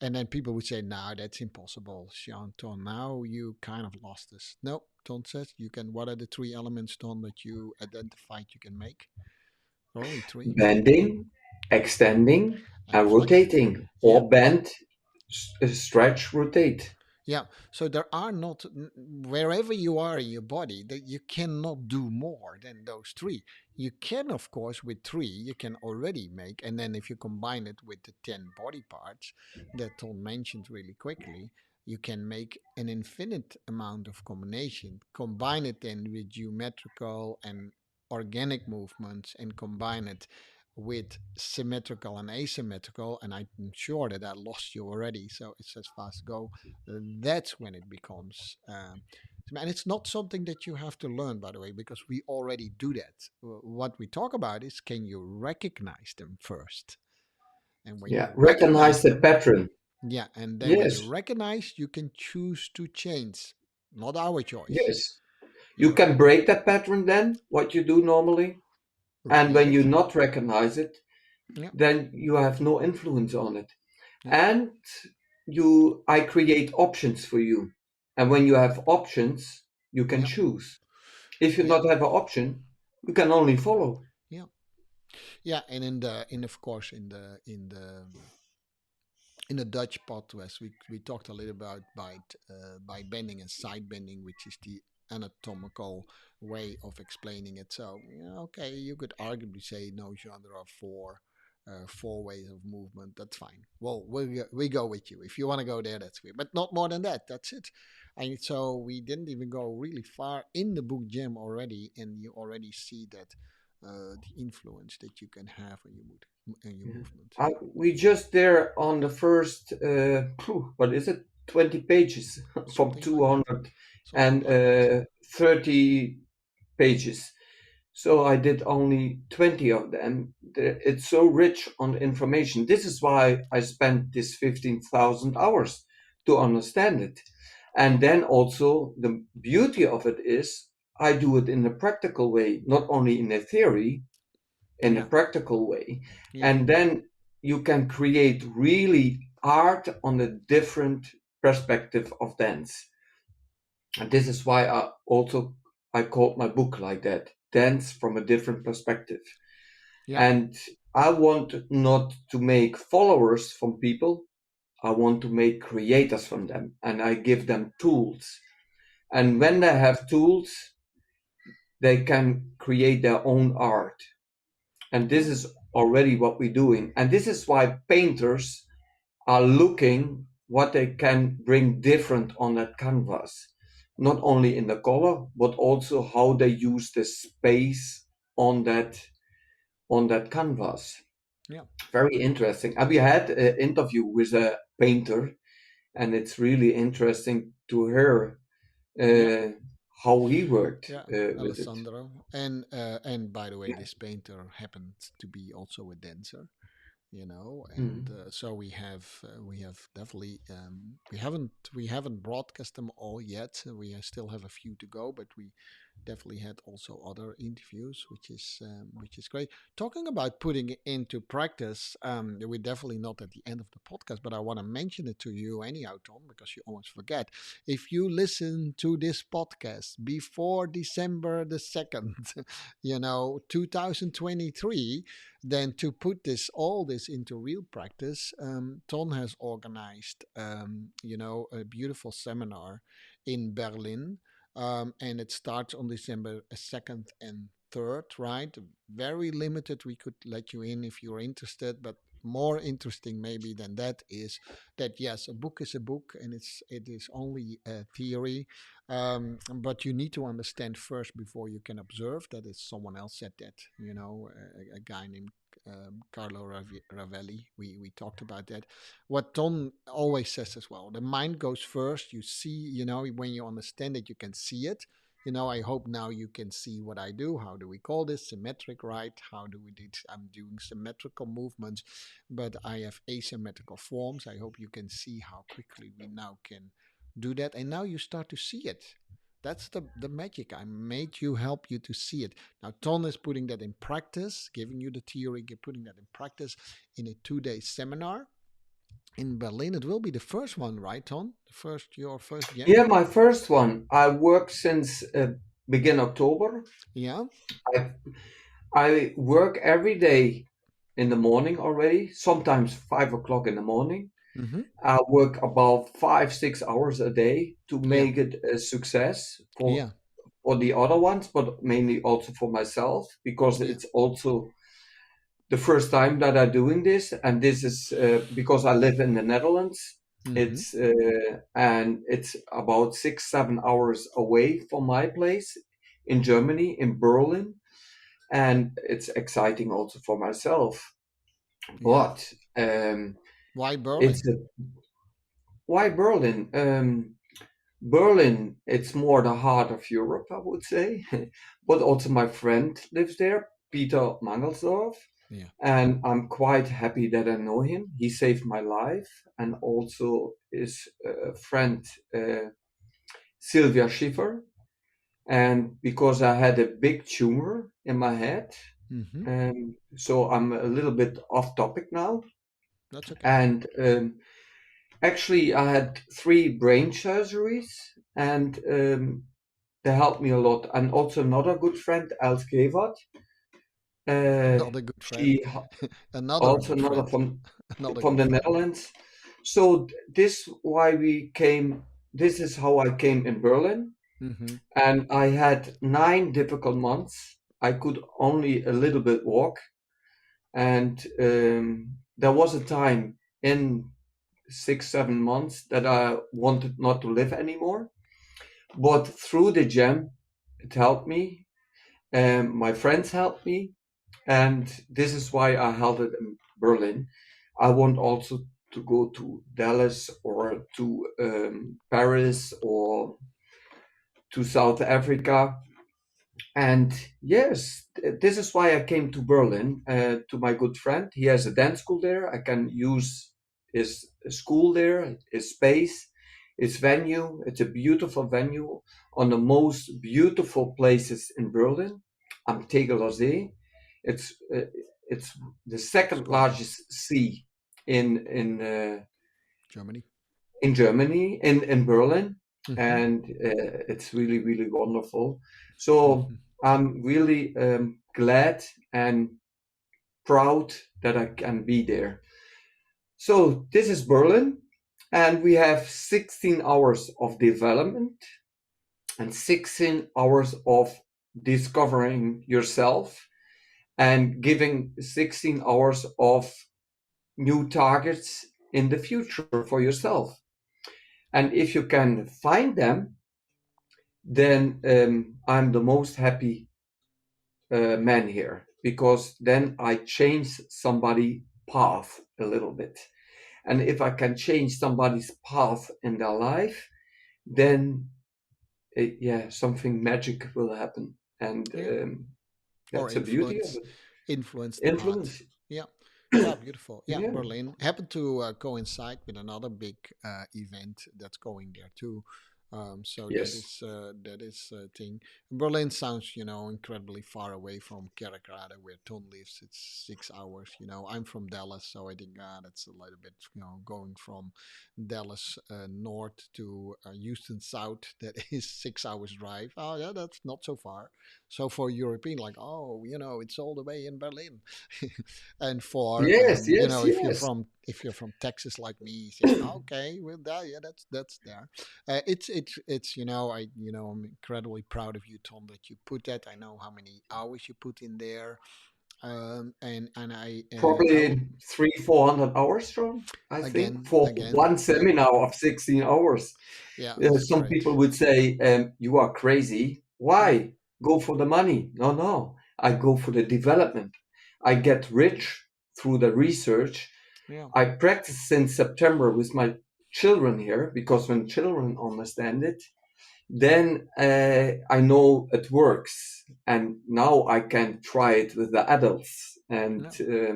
Speaker 1: And then people would say, no, that's impossible, Sean Ton. Now you kind of lost us. No, Ton says you can. What are the three elements, Ton, that you identified you can make? Only three.
Speaker 2: Bending, extending,
Speaker 1: And
Speaker 2: and
Speaker 1: flex.
Speaker 2: rotating,
Speaker 1: Yeah.
Speaker 2: or bend, stretch, rotate.
Speaker 1: Yeah, so there are not wherever you are in your body that you cannot do more than those three. You can, of course, with three, you can already make, and then if you combine it with the 10 body parts that Tom mentioned really quickly, you can make an infinite amount of combination. Combine it then with geometrical and organic movements, and combine it with symmetrical and asymmetrical. And I'm sure that I lost you already, so it says fast go. That's when it becomes and it's not something that you have to learn, by the way, because we already do that. What we talk about is, can you recognize them first? And when you
Speaker 2: Yeah,
Speaker 1: recognize
Speaker 2: recognize the
Speaker 1: them,
Speaker 2: pattern.
Speaker 1: yeah, and then when you
Speaker 2: Yes,
Speaker 1: recognize, you can choose to change. Not our choice.
Speaker 2: yes. You
Speaker 1: Your
Speaker 2: can break that pattern then, what you do normally. And
Speaker 1: repeat
Speaker 2: when you
Speaker 1: it.
Speaker 2: not recognize it,
Speaker 1: Yeah,
Speaker 2: then you have no influence on it.
Speaker 1: yeah,
Speaker 2: And I create options for you. And when you have options, you can
Speaker 1: yeah,
Speaker 2: choose. If you
Speaker 1: yeah,
Speaker 2: not have an option, you can only follow.
Speaker 1: yeah, yeah. And in of course in the Dutch podcast, we talked a little about by bending and side bending, which is the anatomical way of explaining it. So, yeah, okay, you could arguably say no, Jean, there are four ways of movement. That's fine. Well, we go with you. If you want to go there, that's weird, but not more than that. That's it. And so we didn't even go really far in the book G.E.M already, and you already see that the influence that you can have on your
Speaker 2: Yeah.
Speaker 1: movement.
Speaker 2: We just there on the first, what is it, 20 pages from
Speaker 1: Something like that. Something like that.
Speaker 2: 230 pages. So I did only 20 of them. It's so rich on information. This is why I spent this 15,000 hours to understand it.
Speaker 1: Yeah,
Speaker 2: And then also the beauty of it is I do it in a practical way, not only in a theory, in a
Speaker 1: yeah,
Speaker 2: practical way.
Speaker 1: yeah,
Speaker 2: And then you can create really art on a different perspective of dance. And this is why I called my book like that, Dance from a Different Perspective.
Speaker 1: yeah,
Speaker 2: And I want not to make followers from people. I want to make creators from them, and I give them tools. And when they have tools, they can create their own art. And this
Speaker 1: yeah,
Speaker 2: is already what we're doing. And this is why painters are looking what they can bring different on that canvas, not only in the color, but also how they use the space on that canvas.
Speaker 1: yeah,
Speaker 2: Very interesting. And we had an interview with a painter, and it's really interesting to hear
Speaker 1: yeah,
Speaker 2: uh, how he worked
Speaker 1: yeah.
Speaker 2: with it.
Speaker 1: Alessandro, and by the way, this painter happened to be also a dancer. And
Speaker 2: Mhm.
Speaker 1: so we have definitely we haven't broadcast them all yet. We still have a few to go, but we definitely had also other interviews, which is great. Talking about putting it into practice, we're definitely not at the end of the podcast, but I want to mention it to you anyhow, Tom, because you almost forget. If you listen to this podcast before December the 2nd, 2023, then to put all this into real practice, Ton has organized, a beautiful seminar in Berlin, and it starts on December 2nd and third, right? Very limited. We could let you in if you're interested, but more interesting maybe than that is that yes, a book is a book, and it is only a theory, but you need to understand first before you can observe. That is, someone else said that, a guy named Carlo Ravelli. We talked about that. What Ton always says as well: the mind goes first. You see, when you understand it, you can see it. I hope now you can see what I do. How do we call this? Symmetric, right? How do we do? I'm doing symmetrical movements, but I have asymmetrical forms. I hope you can see how quickly we now can do that. And now you start to see it. That's the magic. I made you help you to see it. Now, Ton is putting that in practice, giving you the theory, putting that in practice in a 2 day seminar in Berlin. It will be the first one, right, Ton? Your first
Speaker 2: Yeah,
Speaker 1: gym?
Speaker 2: my first one. I work since begin October.
Speaker 1: Yeah.
Speaker 2: I I work every day in the morning already. Sometimes 5 o'clock in the morning.
Speaker 1: Mm-hmm.
Speaker 2: I work about 5 6 hours a day to
Speaker 1: Yeah.
Speaker 2: make it a success
Speaker 1: Yeah.
Speaker 2: for the other ones, but mainly also for myself because
Speaker 1: Yeah.
Speaker 2: it's also the first time that I'm doing this, and this is because I live in the Netherlands.
Speaker 1: Mm-hmm.
Speaker 2: It's about 6 7 hours away from my place in Germany, in Berlin, and it's exciting also for myself.
Speaker 1: Yeah.
Speaker 2: But
Speaker 1: Why
Speaker 2: it's
Speaker 1: Berlin?
Speaker 2: a, why Berlin? Berlin, it's more the heart of Europe, I would say. But also my friend lives there, Peter Mangelsdorf,
Speaker 1: Yeah.
Speaker 2: and I'm quite happy that I know him. He saved my life, and also his friend Sylvia Schiffer. And because I had a big tumor in my head,
Speaker 1: Mm-hmm.
Speaker 2: so I'm a little bit off topic now.
Speaker 1: That's okay.
Speaker 2: And actually, I had 3 brain surgeries, and they helped me a lot. And also another good friend, Els Gevert,
Speaker 1: Another good friend.
Speaker 2: she
Speaker 1: Another
Speaker 2: also
Speaker 1: good
Speaker 2: another
Speaker 1: friend.
Speaker 2: from
Speaker 1: Another
Speaker 2: from
Speaker 1: good
Speaker 2: the
Speaker 1: friend.
Speaker 2: Netherlands. So this why we came. This is how I came in Berlin,
Speaker 1: Mm-hmm.
Speaker 2: and I had 9 difficult months. I could only a little bit walk, and there was a time in 6 7 months that I wanted not to live anymore. But through the G.E.M, it helped me, and my friends helped me, and this is why I held it in Berlin. I want also to go to Dallas or to Paris or to South Africa. And yes, this is why I came to Berlin, to my good friend. He has a dance school there. I can use his school there, his space, his venue. It's a beautiful venue on the most beautiful places in Berlin. Am Tegeler See. It's uh, it's the
Speaker 1: It's
Speaker 2: second
Speaker 1: gorgeous.
Speaker 2: largest sea in
Speaker 1: Germany.
Speaker 2: Germany, in Berlin,
Speaker 1: Mm-hmm.
Speaker 2: and it's really really wonderful. So I'm really glad and proud that I can be there. So this is Berlin, and we have 16 hours of development and 16 hours of discovering yourself and giving 16 hours of new targets in the future for yourself. And if you can find them, then I'm the most happy man here because then I change somebody's path a little bit. And if I can change somebody's path in their life, then yeah, something magic will happen. And
Speaker 1: Yeah. Or
Speaker 2: that's the beauty of
Speaker 1: influence.
Speaker 2: it.
Speaker 1: Influence the path.
Speaker 2: Influence.
Speaker 1: Yeah. Yeah, beautiful. Yeah,
Speaker 2: Yeah.
Speaker 1: Berlin happened to coincide with another big event that's going there too. So
Speaker 2: Yes.
Speaker 1: that is a thing. Berlin sounds, incredibly far away from Kerkrade, where Ton lives. It's 6 hours. I'm from Dallas, so I think that's a little bit, going from Dallas north to Houston south. That is 6 hours drive. Oh yeah, that's not so far. So for European, like, oh, it's all the way in Berlin. And for
Speaker 2: Yes. Yes.
Speaker 1: if you're
Speaker 2: Yes.
Speaker 1: if you're from Texas like me, you think, okay, well, that, yeah, that's there. It's I'm incredibly proud of you, Tom, that you put that. I know how many hours you put in there, and
Speaker 2: Probably 300-400 hours, John, I think, for
Speaker 1: again,
Speaker 2: one
Speaker 1: yeah,
Speaker 2: seminar of 16 hours.
Speaker 1: yeah, it's
Speaker 2: Some
Speaker 1: great.
Speaker 2: people would say, you are crazy.
Speaker 1: Mm,
Speaker 2: Why? Go for the money. No, no. I go for the development. I get rich through the research.
Speaker 1: yeah,
Speaker 2: I practice since September with my children here because when children understand it, then I know it works. And now I can try it with the adults. And
Speaker 1: yeah.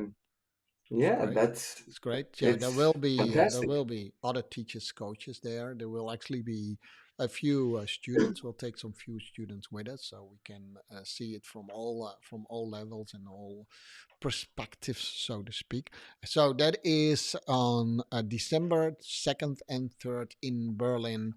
Speaker 1: It's
Speaker 2: yeah,
Speaker 1: great.
Speaker 2: that's
Speaker 1: It's great. Yeah,
Speaker 2: it's
Speaker 1: there
Speaker 2: fantastic.
Speaker 1: will be other teachers, coaches there. There will actually be a few students. We'll take some few students with us, so we can see it from all levels and all perspectives, so to speak. So that is on December 2nd and 3rd in Berlin.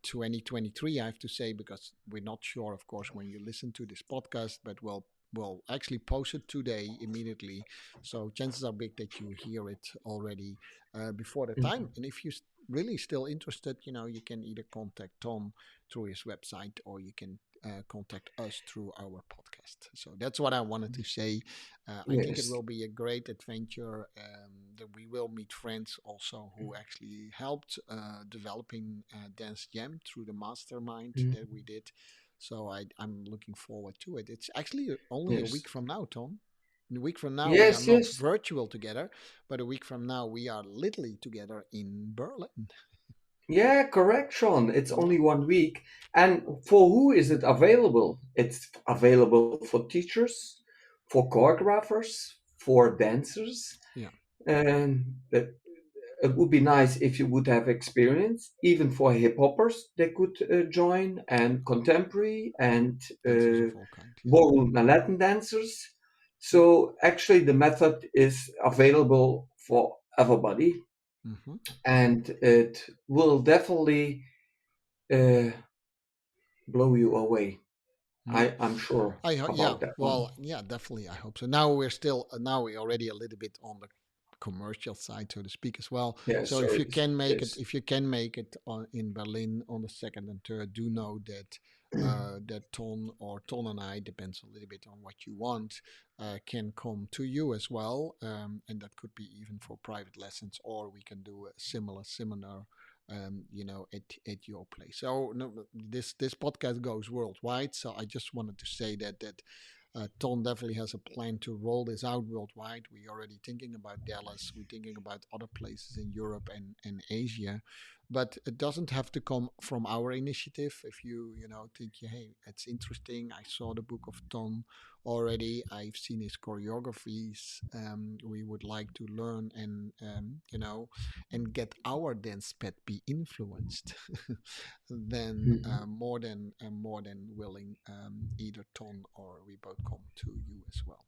Speaker 1: 2023, I have to say, because we're not sure, of course, when you listen to this podcast, but we'll actually post it today immediately, so chances are big that you hear it already before the time.
Speaker 2: Mhm.
Speaker 1: And if you're really still interested, you can either contact Tom through his website, or you can contact us through our podcast. So that's what I wanted to say. I think it
Speaker 2: Yes.
Speaker 1: will be a great adventure. That we will meet friends also who actually helped developing Dance Jam through the mastermind
Speaker 2: Mhm.
Speaker 1: that we did. So I'm looking forward to it. It's actually only a
Speaker 2: Yes.
Speaker 1: week from now, Tom. A week from now, we are
Speaker 2: Yes,
Speaker 1: not
Speaker 2: yes.
Speaker 1: virtual together, but a week from now, we are literally together in Berlin.
Speaker 2: Yeah, correct, Sean. It's
Speaker 1: Yeah,
Speaker 2: only 1 week. And for who is it available? It's available for teachers, for choreographers, for dancers.
Speaker 1: yeah,
Speaker 2: And it would be nice if you would have experience, even for hip hoppers, they could join, and contemporary and
Speaker 1: dancers of all kinds. Yeah,
Speaker 2: ballroom and Latin dancers.
Speaker 1: yeah.
Speaker 2: So actually, the method is available for everybody,
Speaker 1: Mm-hmm.
Speaker 2: and it will definitely uh, blow you away.
Speaker 1: Yeah.
Speaker 2: I'm sure
Speaker 1: Yeah,
Speaker 2: about that one.
Speaker 1: well, yeah, definitely. I hope so. Now we're already a little bit on the commercial side, so to speak, as well.
Speaker 2: Yeah,
Speaker 1: So if you
Speaker 2: sorry.
Speaker 1: can make it,
Speaker 2: Yes.
Speaker 1: if you can make it in Berlin on the 2nd and 3rd, do know that that Ton and I, depends a little bit on what you want, can come to you as well, and that could be even for private lessons, or we can do a similar seminar at your place. So no, this podcast goes worldwide. So I just wanted to say that Tom definitely has a plan to roll this out worldwide. We're already thinking about Dallas. We're thinking about other places in Europe and Asia. But it doesn't have to come from our initiative. If you think, hey, it's interesting. I saw the book of Tom already. I've seen his choreographies. We would like to learn and get our dance pet be influenced, then
Speaker 2: Mhm.
Speaker 1: more than willing, either Ton or we both come to you as well.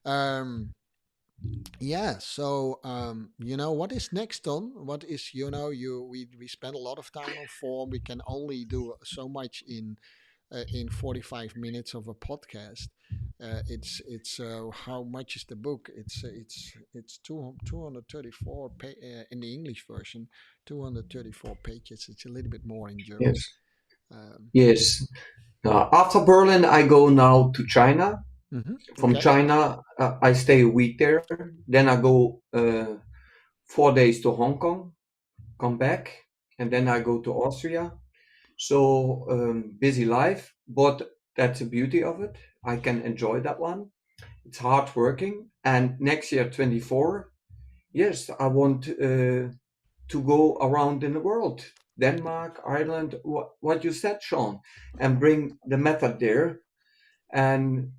Speaker 1: Um, yeah. So what is next, Ton? What is we spend a lot of time on form. We can only do so much in 45 minutes of a podcast. It's how much is the book? It's 234 in the English version, 234 pages. It's a little bit more in
Speaker 2: Yes.
Speaker 1: German. Um,
Speaker 2: Yes. After Berlin, I go now to China. From
Speaker 1: okay.
Speaker 2: China, I stay a week there. Then I go 4 days to Hong Kong, come back, and then I go to Austria. So busy life, but that's the beauty of it. I can enjoy that one. It's hard working. And next year, 24, yes, I want to go around in the world. Denmark, Ireland, what you said, Sean, and bring the method there and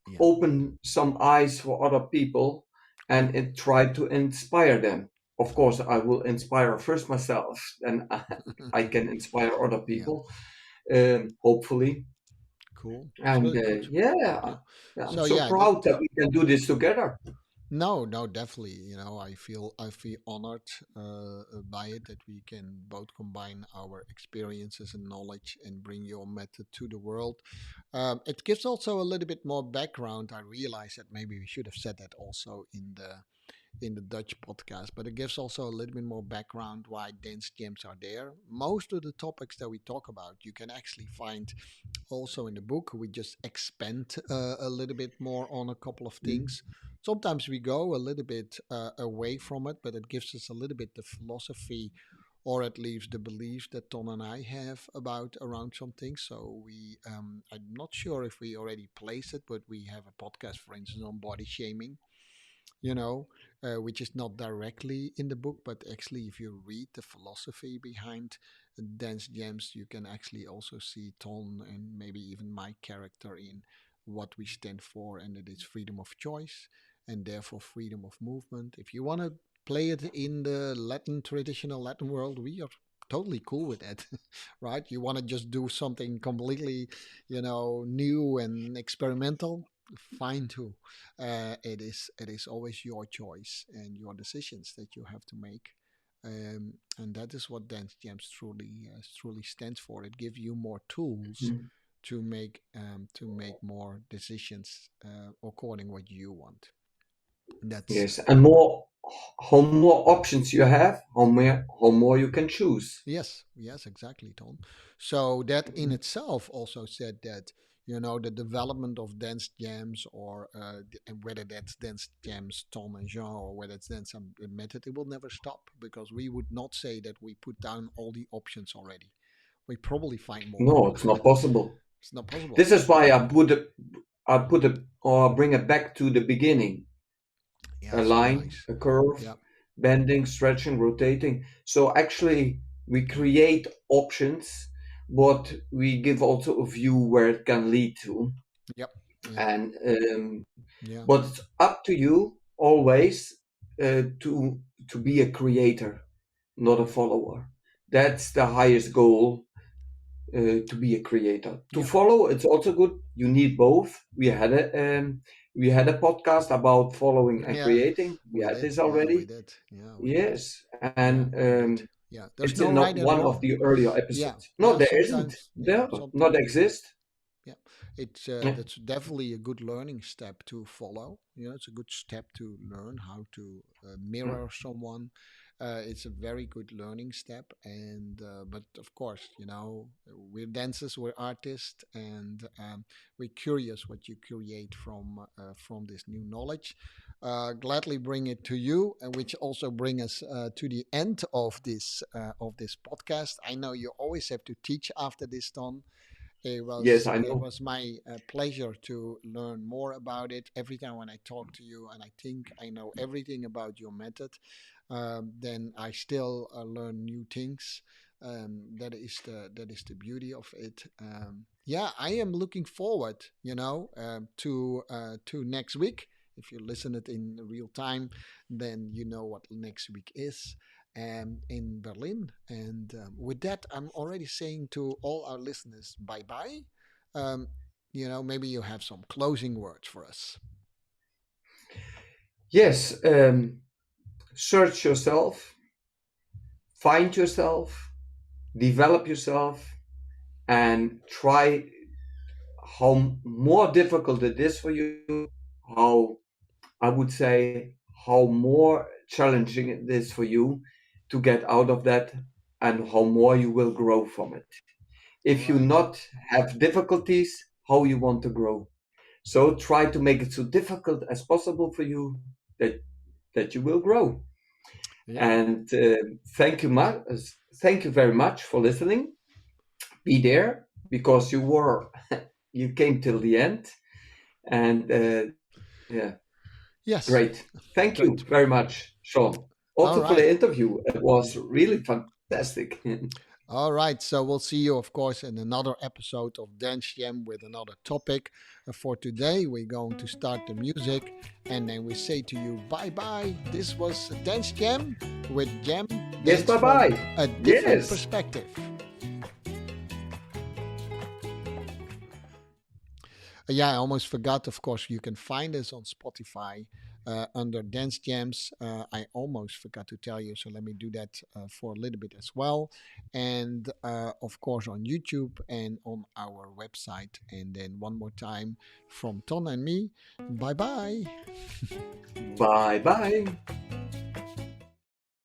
Speaker 1: Yeah.
Speaker 2: open some eyes for other people
Speaker 1: Yeah.
Speaker 2: and try to inspire them. Of course, I will inspire first myself, and I can inspire other
Speaker 1: Yeah.
Speaker 2: people, hopefully.
Speaker 1: Cool. It's
Speaker 2: And
Speaker 1: really good.
Speaker 2: yeah,
Speaker 1: Yeah.
Speaker 2: I'm
Speaker 1: So
Speaker 2: so
Speaker 1: yeah,
Speaker 2: proud that we can do this together.
Speaker 1: no, no, definitely. I feel honored by it, that we can both combine our experiences and knowledge and bring your method to the world. It gives also a little bit more background. I realize that maybe we should have said that also in the Dutch podcast, but it gives also a little bit more background why dance gems are there. Most of the topics that we talk about, you can actually find also in the book. We just expand a little bit more on a couple of things. Sometimes we go a little bit away from it, but it gives us a little bit the philosophy or at least the belief that Ton and I have about around some things. So I'm not sure if we already placed it, but we have a podcast, for instance, on body shaming, you know, which is not directly in the book, but actually, if you read the philosophy behind Dance Gems, you can actually also see Ton and maybe even my character in what we stand for, and it is freedom of choice and therefore freedom of movement. If you want to play it in the Latin, traditional Latin world, we are totally cool with that, right? You want to just do something completely, new and experimental, fine too. It is always your choice and your decisions that you have to make, and that is what Dance Gems truly stands for. It gives you more tools
Speaker 2: Mm.
Speaker 1: to make more decisions according what you want. That's
Speaker 2: Yes, and how more options you have, how more you can choose.
Speaker 1: Yes, yes, exactly, Tom. So that in
Speaker 2: Mhm.
Speaker 1: itself also said that the development of dance jams, or and whether that's dance jams, Tom and Jean, or whether it's dance some method, it will never stop, because we would not say that we put down all the options already. We probably find more.
Speaker 2: No, it's not possible.
Speaker 1: It's not possible.
Speaker 2: This is why I put it or bring it back to the beginning.
Speaker 1: Yeah,
Speaker 2: A
Speaker 1: so
Speaker 2: line,
Speaker 1: nice.
Speaker 2: a curve,
Speaker 1: Yeah,
Speaker 2: bending, stretching, rotating. So actually, we create options, but we give also a view where it can lead to.
Speaker 1: yep, yeah,
Speaker 2: And
Speaker 1: yeah,
Speaker 2: but it's up to you always to be a creator, not a follower. That's the highest goal, to be a creator. To
Speaker 1: yep.
Speaker 2: follow, it's also good. You need both. We had a podcast about following and
Speaker 1: Yeah,
Speaker 2: creating. We
Speaker 1: we
Speaker 2: had
Speaker 1: did.
Speaker 2: this
Speaker 1: Yeah, we
Speaker 2: already.
Speaker 1: did. Yeah, we did.
Speaker 2: Yes,
Speaker 1: Yeah,
Speaker 2: and
Speaker 1: we did. Yeah, there's
Speaker 2: it's
Speaker 1: no
Speaker 2: in
Speaker 1: right and
Speaker 2: one of
Speaker 1: wrong.
Speaker 2: the earlier
Speaker 1: Yeah,
Speaker 2: episodes. No,
Speaker 1: yeah.
Speaker 2: there isn't.
Speaker 1: Sometimes, yeah,
Speaker 2: There not
Speaker 1: sometimes, yeah,
Speaker 2: exist.
Speaker 1: yeah. It's
Speaker 2: Yeah.
Speaker 1: that's definitely a good learning step to follow. It's a good step to learn how to
Speaker 2: Mm.
Speaker 1: mirror someone. It's a very good learning step, and but of course, we're dancers, we're artists, and we're curious what you create from this new knowledge. Gladly bring it to you, and which also bring us to the end of this podcast. I know you always have to teach after this, Ton. It
Speaker 2: Yes,
Speaker 1: was
Speaker 2: I
Speaker 1: it
Speaker 2: know.
Speaker 1: was my pleasure to learn more about it. Every time when I talk to you and I think I know everything about your method, then I still learn new things. That is the beauty of it. Yeah, I am looking forward, to next week. If you listen it in real time, then you know what next week is, in Berlin. And with that, I'm already saying to all our listeners, bye bye. Um, maybe you have some closing words for us.
Speaker 2: Yes, search yourself, find yourself, develop yourself, and try how more difficult it is for you, how I would say how more challenging it is for you to get out of that, and how more you will grow from it.
Speaker 1: All
Speaker 2: If you
Speaker 1: right.
Speaker 2: not have difficulties, how you want to grow. So try to make it so difficult as possible for you, that you will grow.
Speaker 1: Yeah.
Speaker 2: And thank you very much for listening. Be there because you came till the end, and yeah,
Speaker 1: Yes.
Speaker 2: great. Thank you
Speaker 1: Great.
Speaker 2: very much, Sean.
Speaker 1: All
Speaker 2: Also for
Speaker 1: right.
Speaker 2: the interview. It was really fantastic.
Speaker 1: All right. So we'll see you, of course, in another episode of Dance Jam with another topic. For today, we're going to start the music, and then we say to you, bye bye. This was Dance Jam with Jam
Speaker 2: Yes,
Speaker 1: Dance
Speaker 2: bye
Speaker 1: from
Speaker 2: bye.
Speaker 1: a different
Speaker 2: Yes.
Speaker 1: perspective. Yeah, I almost forgot. Of course, you can find us on Spotify under Dance Jams. I almost forgot to tell you, so let me do that for a little bit as well. And of course, on YouTube and on our website. And then one more time from Ton and me. Bye bye.
Speaker 2: Bye bye.